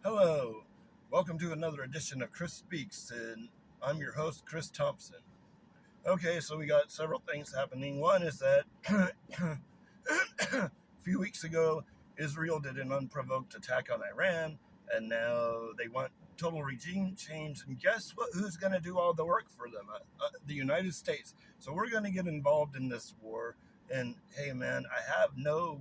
Hello, welcome to another edition of Chris Speaks, and I'm your host, Chris Thompson. Okay, so we got several things happening. One is that a few weeks ago, Israel did an unprovoked attack on Iran, and now they want total regime change. And guess what? Who's going to do all the work for them? The United States. So we're going to get involved in this war. And hey, man, I have no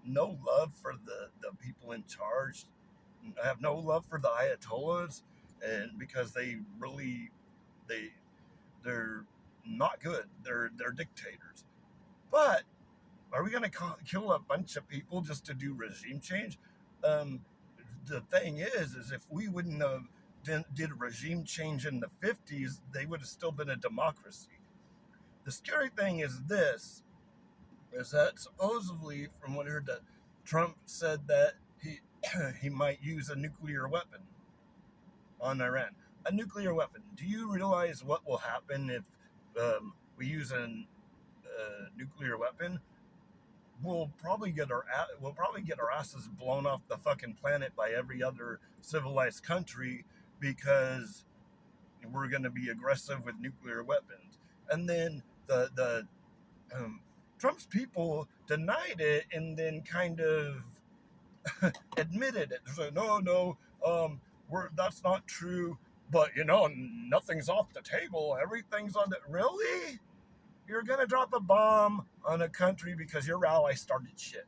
love for the people in charge. I have no love for the Ayatollahs, and because they they're not good. They're dictators. But are we going to kill a bunch of people just to do regime change? Um, the thing is if we wouldn't have did regime change in the 50s, they would have still been a democracy. The scary thing is that supposedly, from what I heard, that Trump said that he might use a nuclear weapon on Iran. A nuclear weapon. Do you realize what will happen if we use a nuclear weapon? We'll probably get our asses blown off the fucking planet by every other civilized country because we're going to be aggressive with nuclear weapons. And then the Trump's people denied it and then kind of admitted it. So no, that's not true. But nothing's off the table. Everything's on the really. You're gonna drop a bomb on a country because your ally started shit.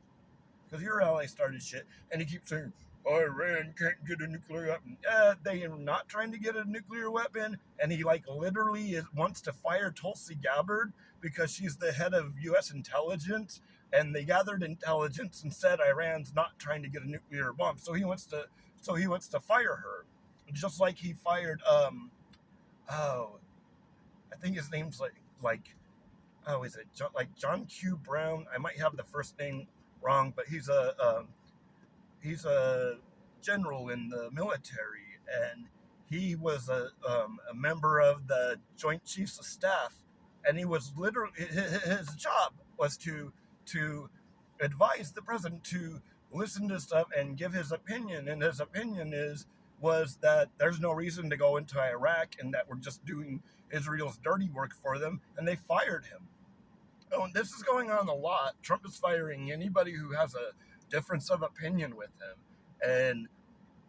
And he keeps saying, Iran can't get a nuclear weapon. They are not trying to get a nuclear weapon, and he literally wants to fire Tulsi Gabbard because she's the head of U.S. intelligence, and they gathered intelligence and said Iran's not trying to get a nuclear bomb. So he wants to fire her, just like he fired oh, I think his name's is it John Q. Brown? I might have the first name wrong, but he's a general in the military, and he was a member of the Joint Chiefs of Staff, and he was literally his job was to advise the president to listen to stuff and give his opinion, and his opinion was that there's no reason to go into Iraq and that we're just doing Israel's dirty work for them, and they fired him. Oh, and this is going on a lot. Trump is firing anybody who has a difference of opinion with him. And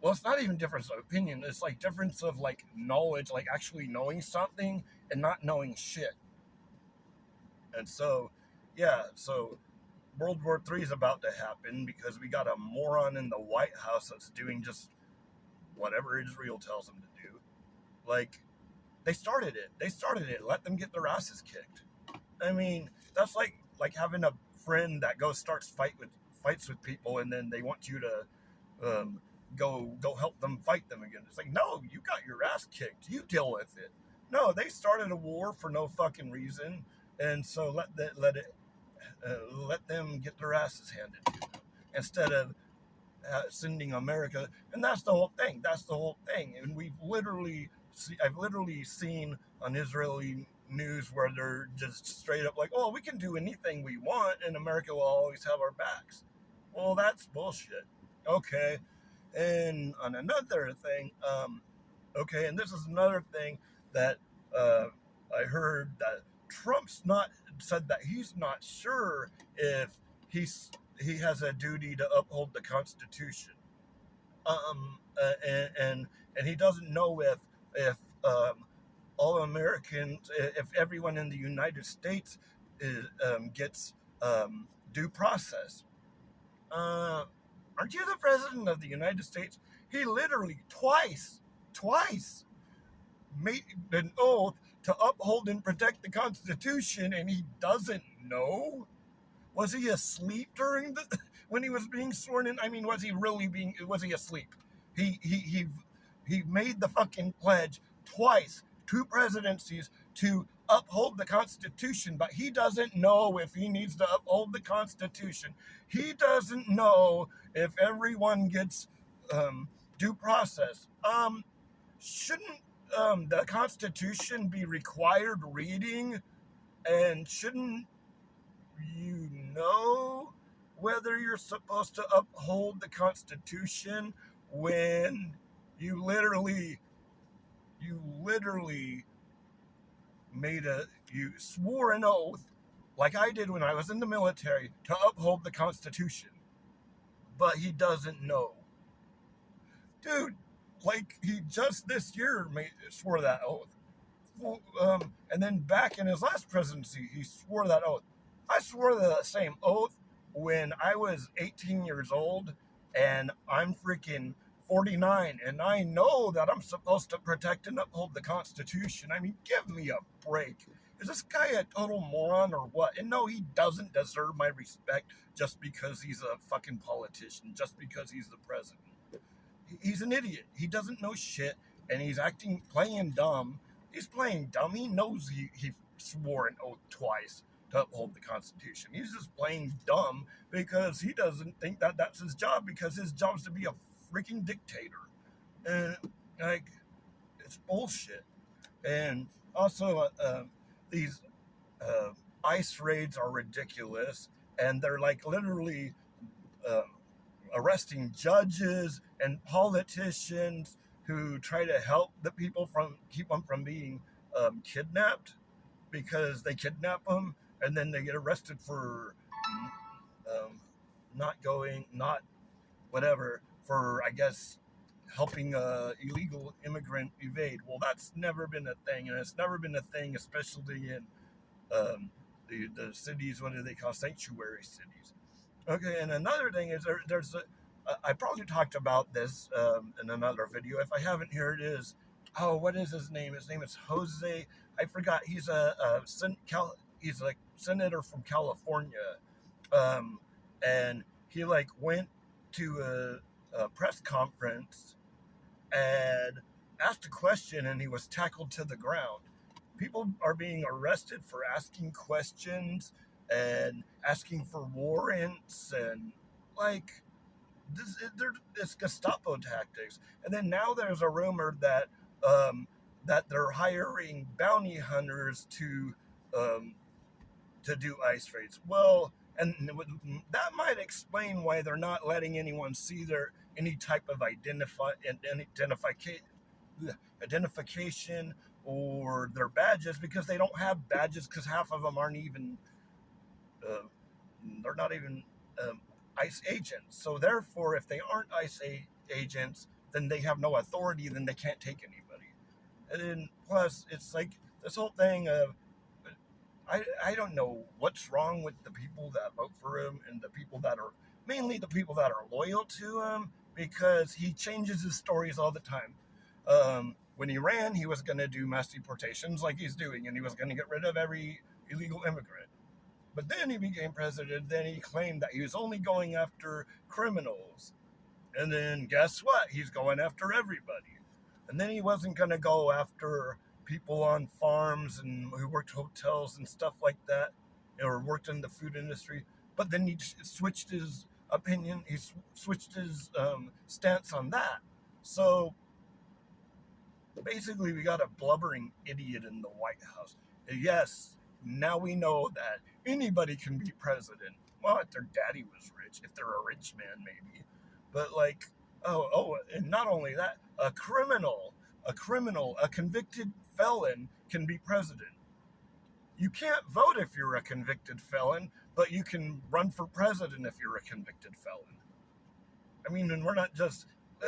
well, it's not even difference of opinion. It's difference of knowledge, actually knowing something and not knowing shit. And so, yeah, so World War III is about to happen because we got a moron in the White House that's doing just whatever Israel tells him to do. They started it. Let them get their asses kicked. I mean, that's like having a friend that starts fights with people, and then they want you to go help them fight them again. It's like, no, you got your ass kicked. You deal with it. No, they started a war for no fucking reason, and so let them get their asses handed to them instead of sending America. And that's the whole thing. And I've literally seen on Israeli news where they're just straight up like, oh, we can do anything we want and America will always have our backs. Well, that's bullshit. Okay. And on another thing, and this is another thing that I heard that Trump's not said that he's not sure if he has a duty to uphold the Constitution. And he doesn't know if all Americans, if everyone in the United States gets due process. Aren't you the president of the United States? He literally twice made an oath to uphold and protect the Constitution, and he doesn't know? Was he asleep when he was being sworn in? I mean, was he asleep? He made the fucking pledge twice, 2 presidencies, to uphold the Constitution, but he doesn't know if he needs to uphold the Constitution. He doesn't know if everyone gets due process. Shouldn't the Constitution be required reading? And shouldn't you know whether you're supposed to uphold the Constitution when you literally you swore an oath, like I did when I was in the military, to uphold the Constitution. But he doesn't know. Dude, like he just this year swore that oath. And then back in his last presidency, he swore that oath. I swore that same oath when I was 18 years old, and I'm freaking 49, and I know that I'm supposed to protect and uphold the Constitution. I mean, give me a break. Is this guy a total moron or what? And no, he doesn't deserve my respect just because he's a fucking politician, just because he's the president. He's an idiot. He doesn't know shit, and he's playing dumb. He's playing dumb. He knows he swore an oath twice to uphold the Constitution. He's just playing dumb because he doesn't think that that's his job, because his job's to be a freaking dictator. And, like, it's bullshit. And also, these ICE raids are ridiculous, and they're, like, literally arresting judges and politicians who try to help the people keep them from being kidnapped, because they kidnap them and then they get arrested for not whatever, for I guess helping a illegal immigrant evade. Well, that's never been a thing, and it's never been a thing, especially in the cities. What do they call sanctuary cities? Okay, and another thing is I probably talked about this in another video. If I haven't, here it is. Oh, what is his name? His name is Jose. I forgot. He's he's a senator from California, and he like went to a press conference and asked a question, and he was tackled to the ground. People are being arrested for asking questions and asking for warrants, and like it's Gestapo tactics. And then now there's a rumor that that they're hiring bounty hunters to do ICE raids. Well, and that might explain why they're not letting anyone see any type of identification or their badges, because they don't have badges, because half of them aren't even they're not even ICE agents. So therefore, if they aren't ICE agents, then they have no authority, then they can't take anybody. And then plus, it's like this whole thing of I don't know what's wrong with the people that vote for him, and the people that are mainly the people that are loyal to him, because he changes his stories all the time. When he ran, he was going to do mass deportations like he's doing, and he was going to get rid of every illegal immigrant. But then he became president, then he claimed that he was only going after criminals. And then guess what? He's going after everybody. And then he wasn't going to go after people on farms and who worked hotels and stuff like that, or worked in the food industry. But then he switched his opinion. He switched his stance on that. So basically, we got a blubbering idiot in the White House. Yes, now we know that anybody can be president. Well, if their daddy was rich, if they're a rich man, maybe. But like, and not only that, a convicted felon can be president. You can't vote if you're a convicted felon, but you can run for president if you're a convicted felon. I mean, and we're not just,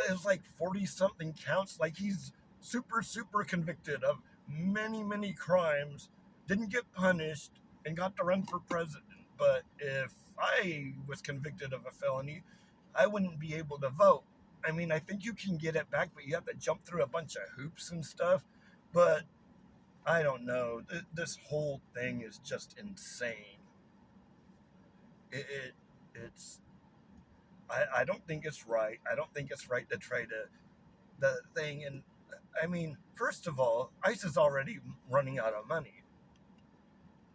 it's like 40-something counts. Like, he's super, super convicted of many, many crimes, didn't get punished, and got to run for president. But if I was convicted of a felony, I wouldn't be able to vote. I mean, I think you can get it back, but you have to jump through a bunch of hoops and stuff. But I don't know. This whole thing is just insane. It's. I don't think it's right. I don't think it's right to try to the thing. And I mean, first of all, ICE is already running out of money,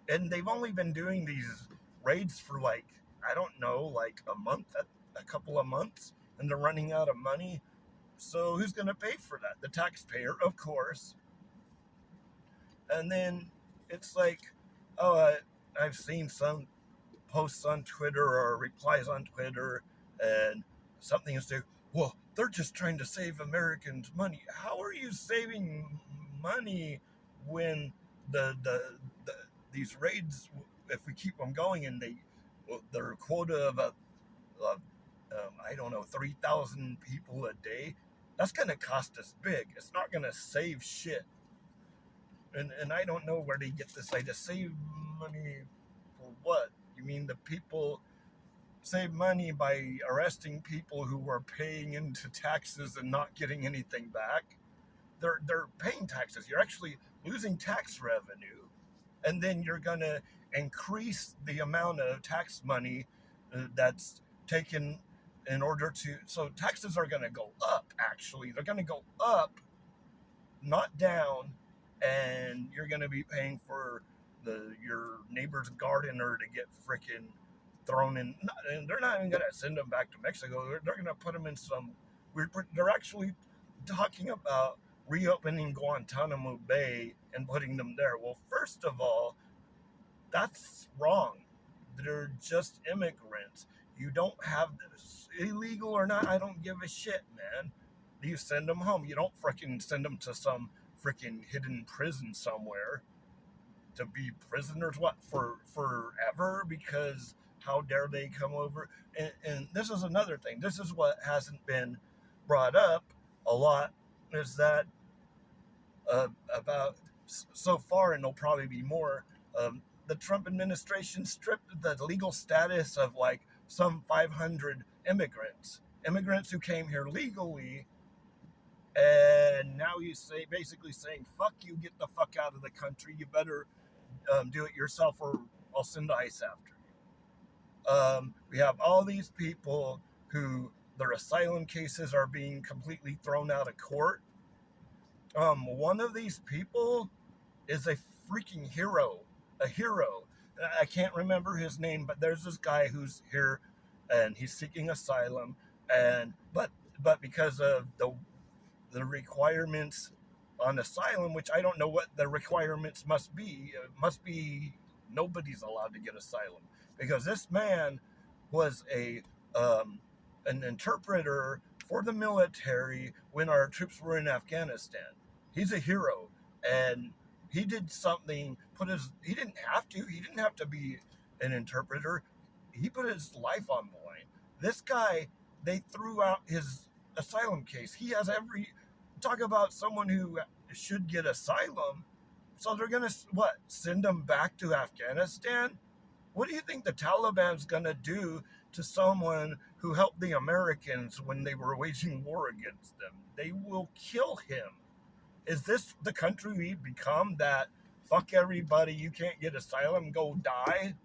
and they've only been doing these raids for like, I don't know, like a couple of months, and they're running out of money. So who's going to pay for that? The taxpayer, of course. And then it's like, I've seen some posts on Twitter or replies on Twitter, and something is to, well, they're just trying to save Americans money. How are you saving money when the these raids, if we keep them going and their quota of I don't know, 3,000 people a day, that's going to cost us big. It's not going to save shit. And I don't know where they get this idea. Save money for what? You mean the people save money by arresting people who are paying into taxes and not getting anything back? They're paying taxes. You're actually losing tax revenue, and then you're gonna increase the amount of tax money that's taken in order to. So taxes are gonna go up. Actually, they're gonna go up, not down, and you're gonna be paying for your neighbor's gardener to get freaking thrown in. And they're not even gonna send them back to Mexico. They're gonna put them in some weird. They're actually talking about reopening Guantanamo Bay and putting them there. Well, first of all, that's wrong. They're just immigrants. You don't have this. Illegal or not, I don't give a shit, man. You send them home. You don't freaking send them to some freaking hidden prison somewhere to be prisoners, what, for forever? Because how dare they come over? And this is another thing. This is what hasn't been brought up a lot, is that about so far, and there'll probably be more. The Trump administration stripped the legal status of like some 500 immigrants who came here legally, and now you say basically saying, "Fuck you, get the fuck out of the country. You better do it yourself, or I'll send ICE after you." We have all these people who their asylum cases are being completely thrown out of court. One of these people is a freaking hero, a hero. I can't remember his name, but there's this guy who's here, and he's seeking asylum, and but because of the requirements on asylum, which I don't know what the requirements must be. It must be nobody's allowed to get asylum, because this man was an interpreter for the military when our troops were in Afghanistan. He's a hero, and he did something. He didn't have to. He didn't have to be an interpreter. He put his life on the line. This guy, they threw out his asylum case. He has every talk about someone who should get asylum. So they're gonna what? Send him back to Afghanistan? What do you think the Taliban's gonna do to someone who helped the Americans when they were waging war against them? They will kill him. Is this the country we've become, that fuck everybody, you can't get asylum, go die?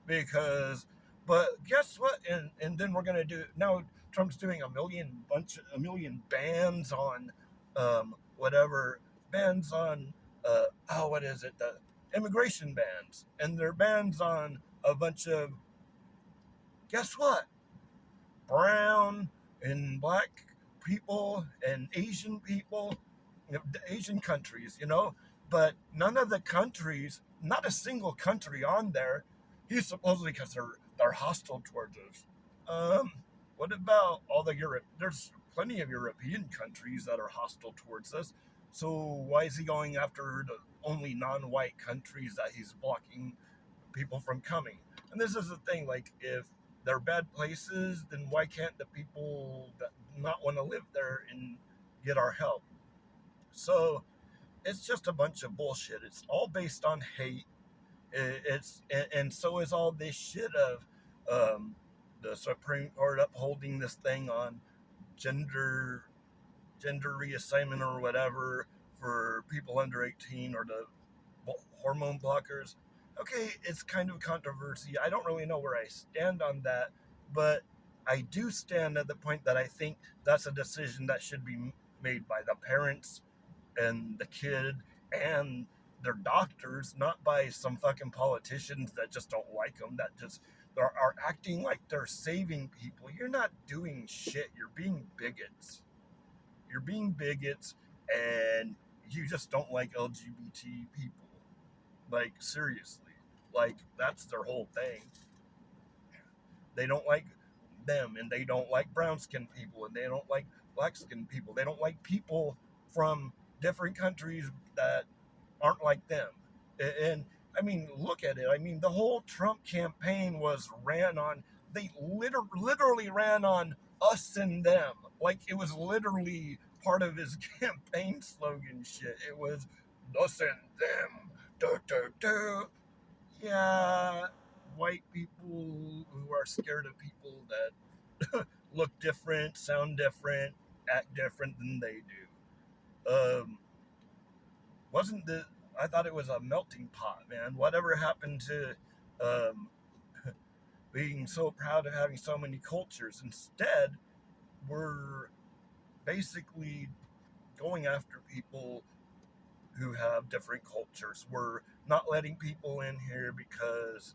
Because, but guess what? And then we're gonna do now. Trump's doing a million bans on, whatever bans on, what is it? The immigration bans, and they're bans on a bunch of, guess what? Brown and black people and Asian people, Asian countries, but none of the countries, not a single country on there. He's supposedly, because they're hostile towards us. What about all the Europe? There's plenty of European countries that are hostile towards us. So why is he going after the only non-white countries that he's blocking people from coming? And this is the thing, like, if they're bad places, then why can't the people that not want to live there and get our help? So it's just a bunch of bullshit. It's all based on hate. And so is all this shit of the Supreme Court upholding this thing on gender reassignment or whatever for people under 18, or the hormone blockers. Okay, it's kind of controversy. I don't really know where I stand on that, but I do stand at the point that I think that's a decision that should be made by the parents and the kid and their doctors, not by some fucking politicians that just don't like them, that just are acting like they're saving people. You're not doing shit. You're being bigots. And you just don't like LGBT people. Like, seriously. Like, that's their whole thing. They don't like them, and they don't like brown skinned people, and they don't like black skinned people. They don't like people from different countries that aren't like them. And I mean, look at it. I mean, the whole Trump campaign was ran on, they literally ran on us and them. Like it was literally part of his campaign slogan shit. It was us and them. Do, do, do. Yeah, white people who are scared of people that look different, sound different, act different than they do. Wasn't the I thought it was a melting pot, man. Whatever happened to um, being so proud of having so many cultures? Instead, we're basically going after people who have different cultures. We're not letting people in here because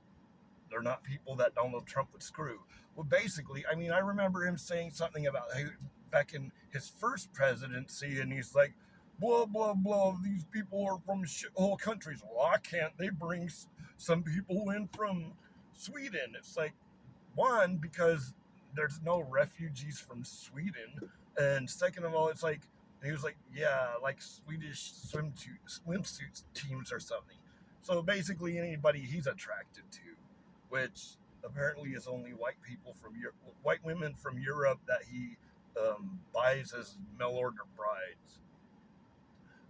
they're not people that Donald Trump would screw. Well, basically, I mean, I remember him saying something about back in his first presidency, and he's like, blah, blah, blah, these people are from whole countries. Why can't they bring some people in from Sweden? It's like, one, because there's no refugees from Sweden. And second of all, it's like, he was like, yeah, like Swedish swimsuit teams or something. So basically, anybody he's attracted to, which apparently is only white people from white women from Europe that he buys as mail order brides.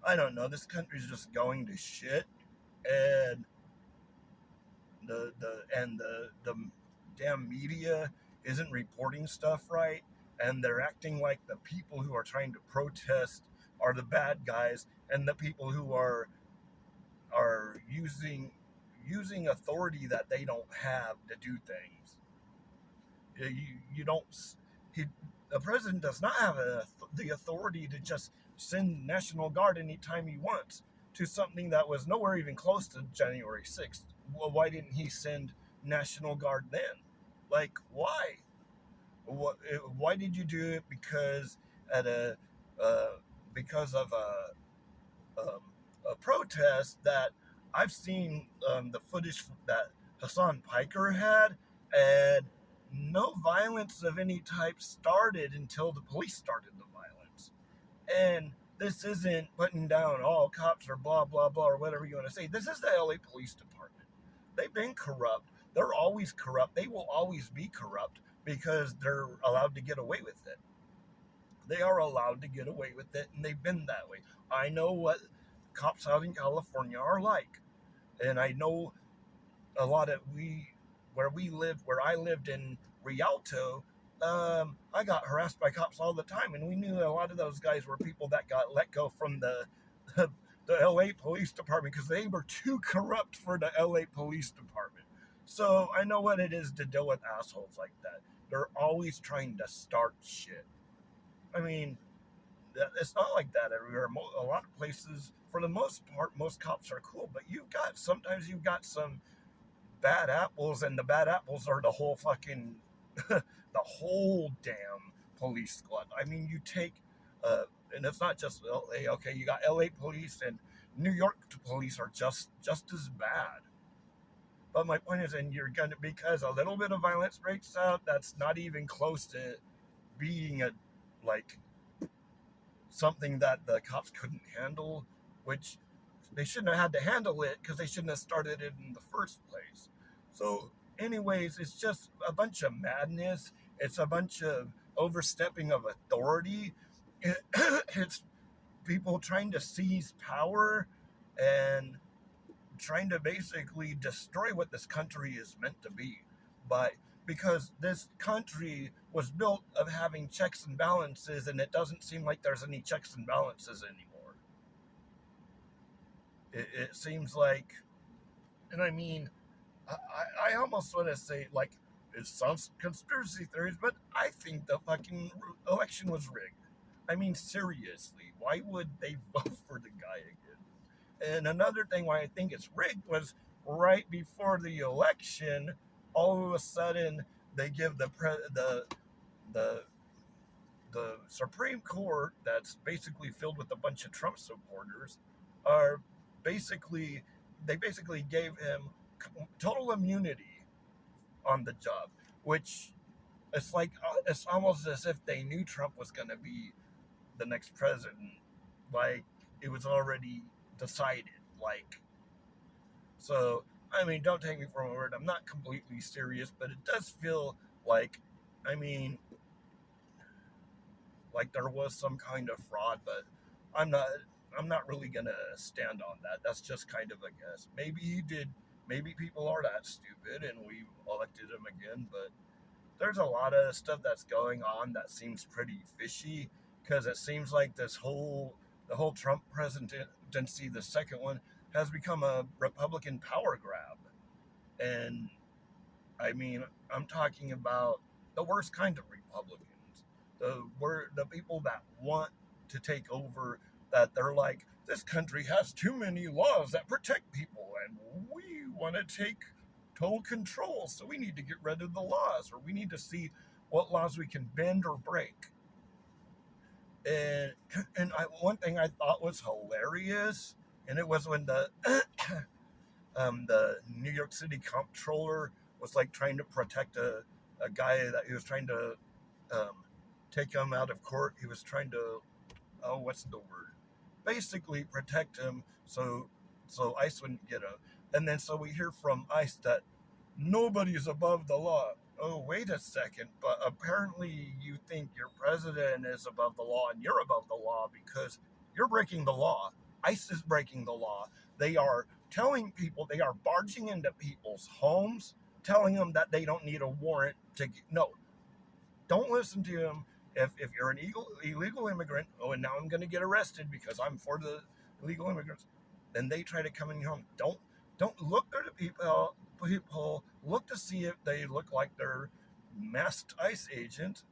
I don't know. This country's just going to shit, and the damn media isn't reporting stuff right, and they're acting like the people who are trying to protest are the bad guys, and the people who are using authority that they don't have to do things. You don't. He, the president does not have the authority to just send National Guard anytime he wants to something that was nowhere even close to January 6th. Well, why didn't he send National Guard then? Like, why? Why did you do it? Because at uh, because of a protest that I've seen the footage that Hassan Piker had, and no violence of any type started until the police started the violence. And this isn't putting down all cops or blah blah blah or whatever you want to say. This is the LA Police Department. They've been corrupt. They're always corrupt. They will always be corrupt because they're allowed to get away with it. They are allowed to get away with it, and they've been that way. I know what cops out in California are like, and I know a lot of where I lived in Rialto. I got harassed by cops all the time, and we knew a lot of those guys were people that got let go from the LA Police Department because they were too corrupt for the LA Police Department. So I know what it is to deal with assholes like that. They're always trying to start shit. I mean, it's not like that everywhere. A lot of places, for the most part, most cops are cool, but sometimes you've got some bad apples, and the bad apples are the whole fucking the whole damn police squad. I mean, you take and it's not just LA. Okay, you got LA police and New York police are just as bad. But my point is, and you're gonna because a little bit of violence breaks out, that's not even close to being a like something that the cops couldn't handle, which they shouldn't have had to handle it because they shouldn't have started it in the first place. So, anyways, it's just a bunch of madness. It's a bunch of overstepping of authority. It's people trying to seize power and trying to basically destroy what this country is meant to be. But because this country was built of having checks and balances, and it doesn't seem like there's any checks and balances anymore. It seems like, and I mean, I almost want to say, like, it sounds conspiracy theories, but I think the fucking election was rigged. I mean, seriously, why would they vote for the guy again? And another thing why I think it's rigged was right before the election, all of a sudden they give the the Supreme Court, that's basically filled with a bunch of Trump supporters, are basically they basically gave him total immunity on the job, which It's like it's almost as if they knew Trump was going to be the next president. Like it was already decided. Like so. I mean, don't take me for my word. I'm not completely serious, but it does feel like, I mean, like there was some kind of fraud, but I'm not I'm not really gonna stand on that. That's just kind of a guess. Maybe he did. Maybe people are that stupid, and we elected him again. But there's a lot of stuff that's going on that seems pretty fishy because it seems like the whole Trump presidency, the second one, has become a Republican power grab. And I mean, I'm talking about the worst kind of Republicans. The people that want to take over, that they're like, this country has too many laws that protect people, and we want to take total control. So we need to get rid of the laws, or we need to see what laws we can bend or break. And one thing I thought was hilarious, and it was when the New York City comptroller was like trying to protect a guy that he was trying to um, take him out of court. He was trying to, oh, what's the word? Basically protect him so ICE wouldn't get him. And then so we hear from ICE that nobody's above the law. Oh, wait a second, but apparently you think your president is above the law and you're above the law because you're breaking the law. ICE is breaking the law. They are telling people, they are barging into people's homes, telling them that they don't need a warrant to get, no, don't listen to him. If you're an illegal immigrant, oh, and now I'm going to get arrested because I'm for the illegal immigrants, then they try to come in your home. Don't look at the people. Look to see if they look like they're masked ICE agents.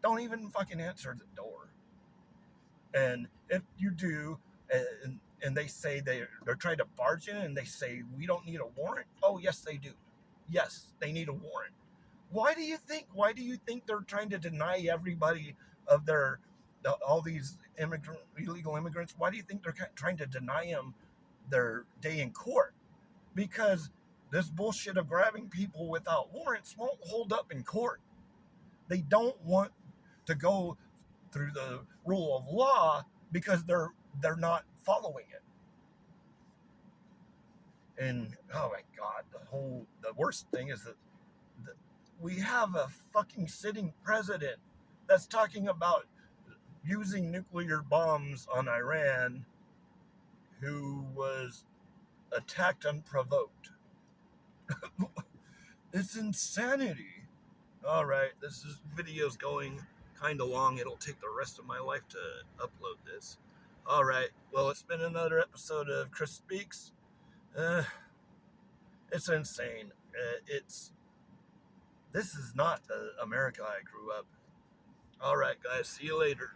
Don't even fucking answer the door. And if you do, and they say they're trying to barge in, and they say we don't need a warrant. Oh yes, they do. Yes, they need a warrant. Why do you think? Why do you think they're trying to deny everybody of all these illegal immigrants? Why do you think they're trying to deny them their day in court? Because this bullshit of grabbing people without warrants won't hold up in court. They don't want to go through the rule of law because they're not following it. And oh my god, the worst thing is that we have a fucking sitting president that's talking about using nuclear bombs on Iran, who was attacked unprovoked. It's insanity. All right, video's going kind of long. It'll take the rest of my life to upload this. All right, well, it's been another episode of Chris Speaks. It's insane. This is not the America I grew up. All right, guys, see you later.